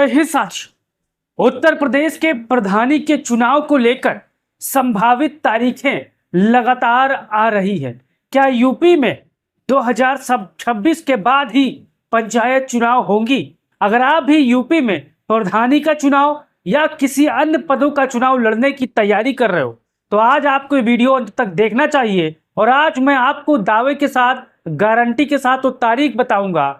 जय हिंद साथियों। उत्तर प्रदेश के प्रधानी के चुनाव को लेकर संभावित तारीखें लगातार आ रही है। क्या यूपी में 2026 के बाद ही पंचायत चुनाव होंगी? अगर आप भी यूपी में प्रधानी का चुनाव या किसी अन्य पदों का चुनाव लड़ने की तैयारी कर रहे हो तो आज आपको ये वीडियो अंत तक देखना चाहिए। और आज मैं आपको दावे के साथ, गारंटी के साथ वो तारीख बताऊंगा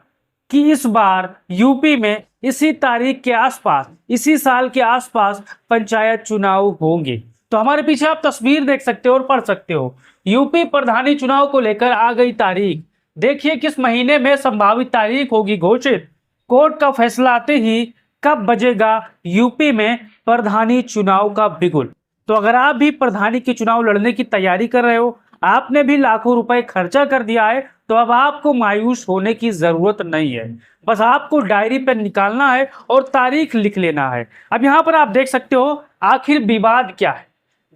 कि इस बार यूपी में इसी तारीख के आसपास, इसी साल के आसपास पंचायत चुनाव होंगे। तो हमारे पीछे आप तस्वीर देख सकते हो और पढ़ सकते हो। यूपी प्रधानी चुनाव को लेकर आ गई तारीख। देखिए किस महीने में संभावित तारीख होगी घोषित। कोर्ट का फैसला आते ही कब बजेगा यूपी में प्रधानी चुनाव का बिगुल। तो अगर आप भी प्रधानी के चुनाव लड़ने की तैयारी कर रहे हो, आपने भी लाखों रुपए खर्चा कर दिया है, तो अब आपको मायूस होने की जरूरत नहीं है। बस आपको डायरी पे निकालना है और तारीख लिख लेना है। अब यहाँ पर आप देख सकते हो आखिर विवाद क्या है।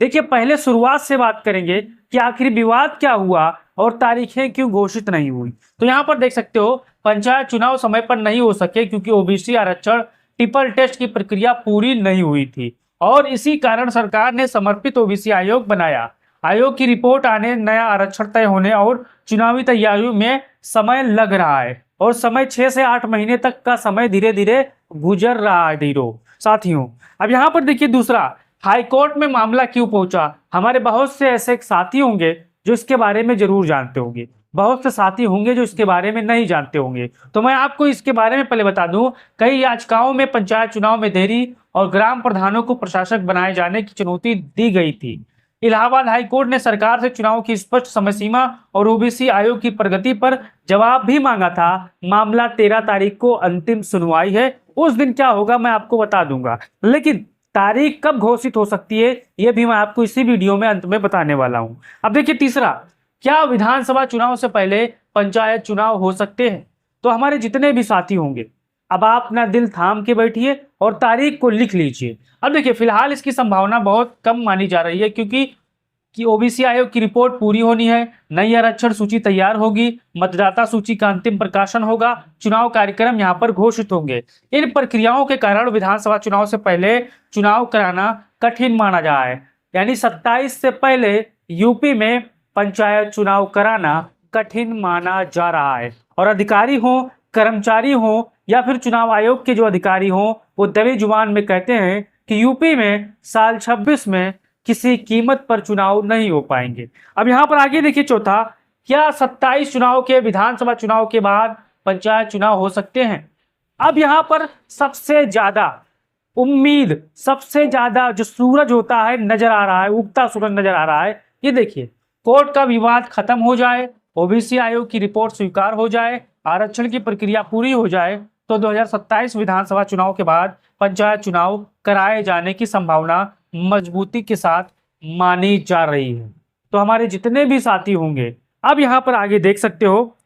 देखिए पहले शुरुआत से बात करेंगे कि आखिर विवाद क्या हुआ और तारीखें क्यों घोषित नहीं हुई। तो यहाँ पर देख सकते हो पंचायत चुनाव समय पर नहीं हो सके क्योंकि ओबीसी आरक्षण ट्रिपल टेस्ट की प्रक्रिया पूरी नहीं हुई थी और इसी कारण सरकार ने समर्पित ओबीसी आयोग बनाया। आयोग की रिपोर्ट आने, नया आरक्षण तय होने और चुनावी तैयारियों में समय लग रहा है और समय 6 से 8 महीने तक का समय धीरे धीरे गुजर रहा है धीरो साथियों। अब यहाँ पर देखिए दूसरा, हाईकोर्ट में मामला क्यों पहुंचा। हमारे बहुत से ऐसे साथी होंगे जो इसके बारे में जरूर जानते होंगे, बहुत से साथी होंगे जो इसके बारे में नहीं जानते होंगे। तो मैं आपको इसके बारे में पहले बता दूं, कई याचिकाओं में पंचायत चुनाव में देरी और ग्राम प्रधानों को प्रशासक बनाए जाने की चुनौती दी गई थी। इलाहाबाद हाईकोर्ट ने सरकार से चुनाव की स्पष्ट समय सीमा और ओबीसी आयोग की प्रगति पर जवाब भी मांगा था। मामला 13 तारीख को अंतिम सुनवाई है। उस दिन क्या होगा मैं आपको बता दूंगा, लेकिन तारीख कब घोषित हो सकती है यह भी मैं आपको इसी वीडियो में अंत में बताने वाला हूं। अब देखिए तीसरा, क्या विधानसभा चुनाव से पहले पंचायत चुनाव हो सकते हैं? तो हमारे जितने भी साथी होंगे अब आप अपना दिल थाम के बैठिए और तारीख को लिख लीजिए। अब देखिए फिलहाल इसकी संभावना बहुत कम मानी जा रही है क्योंकि ओबीसी आयोग की रिपोर्ट पूरी होनी है, नई आरक्षण सूची तैयार होगी, मतदाता सूची का अंतिम प्रकाशन होगा, चुनाव कार्यक्रम यहां पर घोषित होंगे। इन प्रक्रियाओं के कारण विधानसभा चुनाव से पहले चुनाव कराना कठिन माना जा रहा है। यानी 27 से पहले यूपी में पंचायत चुनाव कराना कठिन माना जा रहा है। और अधिकारी हो, कर्मचारी हो या फिर चुनाव आयोग के जो अधिकारी हों, वो दबे जुबान में कहते हैं कि यूपी में साल 26 में किसी कीमत पर चुनाव नहीं हो पाएंगे। अब यहाँ पर आगे देखिए चौथा, क्या 27 चुनाव के विधानसभा चुनाव के बाद पंचायत चुनाव हो सकते हैं? अब यहाँ पर सबसे ज्यादा उम्मीद, सबसे ज्यादा जो सूरज होता है नजर आ रहा है, उगता सूरज नजर आ रहा है। ये देखिए कोर्ट का विवाद खत्म हो जाए, ओबीसी आयोग की रिपोर्ट स्वीकार हो जाए, आरक्षण की प्रक्रिया पूरी हो जाए तो 2027 विधानसभा चुनाव के बाद पंचायत चुनाव कराए जाने की संभावना मजबूती के साथ मानी जा रही है। तो हमारे जितने भी साथी होंगे अब यहाँ पर आगे देख सकते हो,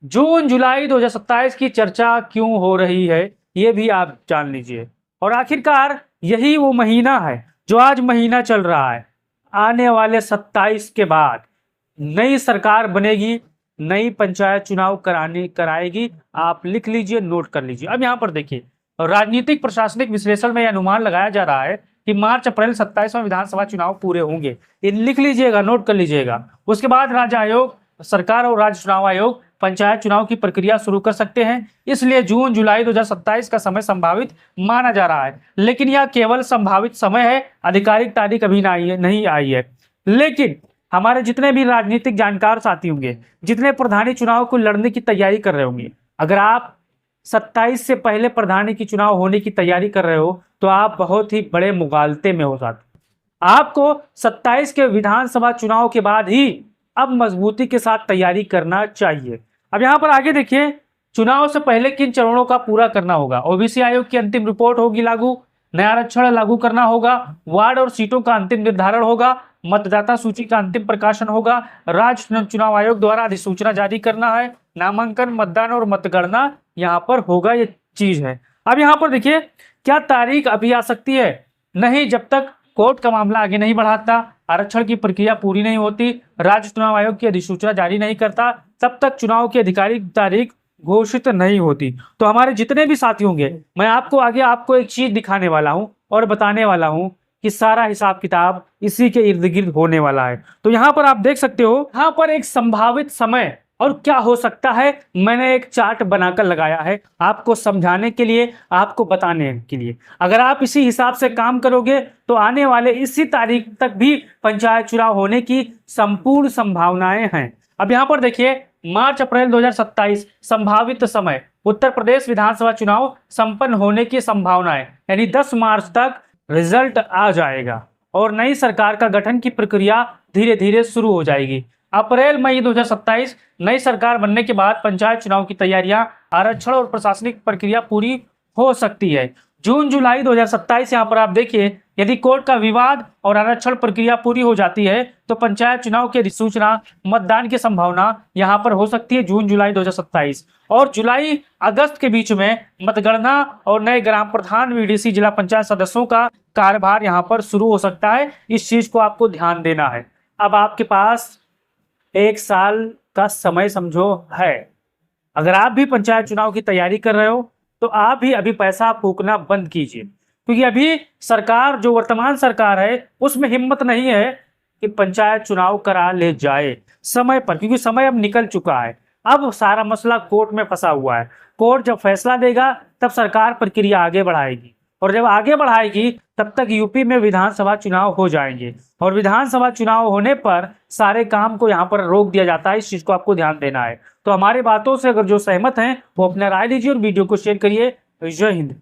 जून जुलाई 2027 की चर्चा क्यों हो रही है ये भी आप जान लीजिए। और आखिरकार यही वो महीना है जो आज महीना चल रहा है। आने वाले 27 के बाद नई सरकार बनेगी, नई पंचायत चुनाव कराएगी। आप लिख लीजिए, नोट कर लीजिए। अब यहाँ पर देखिए राजनीतिक प्रशासनिक विश्लेषण में यह अनुमान लगाया जा रहा है कि मार्च अप्रैल 27वां विधानसभा चुनाव पूरे होंगे। ये लिख लीजिएगा, नोट कर लीजिएगा। उसके बाद राज्य आयोग, सरकार और राज्य चुनाव आयोग पंचायत चुनाव की प्रक्रिया शुरू कर सकते हैं। इसलिए जून जुलाई 2027 का समय संभावित माना जा रहा है, लेकिन यह केवल संभावित समय है, आधिकारिक तारीख अभी नहीं आई है। लेकिन हमारे जितने भी राजनीतिक जानकार साथी होंगे, जितने प्रधानी चुनाव को लड़ने की तैयारी कर रहे होंगे, अगर आप 27 से पहले प्रधानी की चुनाव होने की तैयारी कर रहे हो तो आप बहुत ही बड़े मुगालते में हो साथी। आपको 27 के विधानसभा चुनाव के बाद ही अब मजबूती के साथ तैयारी करना चाहिए। अब यहाँ पर आगे देखिए, चुनाव से पहले किन चरणों का पूरा करना होगा। ओबीसी आयोग की अंतिम रिपोर्ट होगी लागू, नया आरक्षण लागू करना होगा, वार्ड और सीटों का अंतिम निर्धारण होगा, मतदाता सूची का अंतिम प्रकाशन होगा, राज्य चुनाव आयोग द्वारा अधिसूचना जारी करना है, नामांकन, मतदान और मतगणना यहाँ पर होगा। ये चीज है। अब यहाँ पर देखिए क्या तारीख अभी आ सकती है? नहीं, जब तक कोर्ट का मामला आगे नहीं बढ़ाता, आरक्षण की प्रक्रिया पूरी नहीं होती, राज्य चुनाव आयोग की अधिसूचना जारी नहीं करता, तब तक चुनाव की आधिकारिक तारीख घोषित नहीं होती। तो हमारे जितने भी साथी होंगे, मैं आपको आगे आपको एक चीज दिखाने वाला हूं और बताने वाला हूं कि सारा हिसाब किताब इसी के इर्द गिर्द होने वाला है। तो यहाँ पर आप देख सकते हो, यहाँ पर एक संभावित समय और क्या हो सकता है, मैंने एक चार्ट बनाकर लगाया है आपको समझाने के लिए, आपको बताने के लिए। अगर आप इसी हिसाब से काम करोगे तो आने वाले इसी तारीख तक भी पंचायत चुनाव होने की संपूर्ण संभावनाएं हैं। अब यहाँ पर देखिए, मार्च अप्रैल 2027 संभावित समय, उत्तर प्रदेश विधानसभा चुनाव संपन्न होने की संभावनाएं, यानी 10 मार्च तक रिजल्ट आ जाएगा और नई सरकार का गठन की प्रक्रिया धीरे धीरे शुरू हो जाएगी। अप्रैल मई 2027 नई सरकार बनने के बाद पंचायत चुनाव की तैयारियां, आरक्षण और प्रशासनिक प्रक्रिया पूरी हो सकती है। जून जुलाई 2027 यहाँ पर आप देखिए, यदि कोर्ट का विवाद और आरक्षण प्रक्रिया पूरी हो जाती है तो पंचायत चुनाव की अधिसूचना, मतदान की संभावना यहाँ पर हो सकती है जून जुलाई 2027। और जुलाई अगस्त के बीच में मतगणना और नए ग्राम प्रधान, वीडीसी, जिला पंचायत सदस्यों का कार्यभार यहाँ पर शुरू हो सकता है। इस चीज को आपको ध्यान देना है। अब आपके पास 1 साल का समय समझो है। अगर आप भी पंचायत चुनाव की तैयारी कर रहे हो तो आप भी अभी पैसा फूकना बंद कीजिए, क्योंकि अभी सरकार, जो वर्तमान सरकार है, उसमें हिम्मत नहीं है कि पंचायत चुनाव करा ले जाए समय पर, क्योंकि समय अब निकल चुका है। अब सारा मसला कोर्ट में फंसा हुआ है। कोर्ट जब फैसला देगा तब सरकार प्रक्रिया आगे बढ़ाएगी, और जब आगे बढ़ाएगी तब तक यूपी में विधानसभा चुनाव हो जाएंगे, और विधानसभा चुनाव होने पर सारे काम को यहाँ पर रोक दिया जाता है। इस चीज को आपको ध्यान देना है। तो हमारी बातों से अगर जो सहमत हैं वो अपना राय दीजिए और वीडियो को शेयर करिए। जय हिंद।